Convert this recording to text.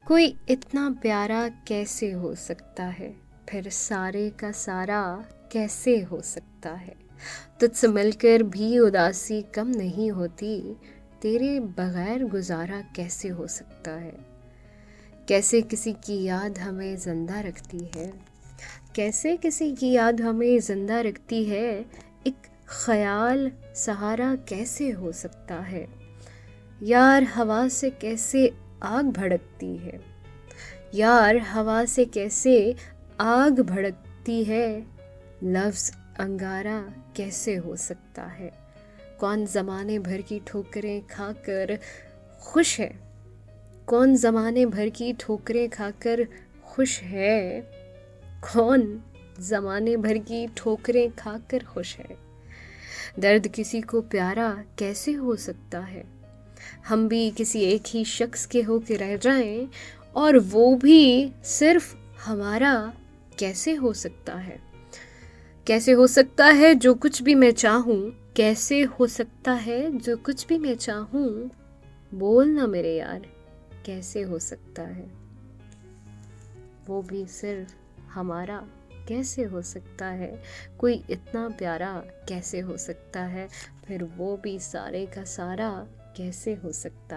कोई इतना प्यारा कैसे हो सकता है, फिर सारे का सारा कैसे हो सकता है। तुझसे मिलकर भी उदासी कम नहीं होती, तेरे बगैर गुजारा कैसे हो सकता है। कैसे किसी की याद हमें जिंदा रखती है, कैसे किसी की याद हमें जिंदा रखती है। एक ख्याल सहारा कैसे हो सकता है। यार हवा से कैसे आग भड़कती है, यार हवा से कैसे आग भड़कती है। लफ्ज़ अंगारा कैसे हो सकता है। कौन ज़माने भर की ठोकरें खाकर खुश है, कौन ज़माने भर की ठोकरें खाकर खुश है। कौन ज़माने भर की ठोकरें खाकर खुश है। दर्द किसी को प्यारा कैसे हो सकता है। हम भी किसी एक ही शख्स के होके रह जाएं, और वो भी सिर्फ हमारा कैसे हो सकता है। कैसे हो सकता है जो कुछ भी मैं चाहूँ, कैसे हो सकता है जो कुछ भी मैं चाहूँ। बोल ना मेरे यार, कैसे हो सकता है। वो भी सिर्फ हमारा कैसे हो सकता है। कोई इतना प्यारा कैसे हो सकता है, फिर वो भी सारे का सारा कैसे हो सकता है।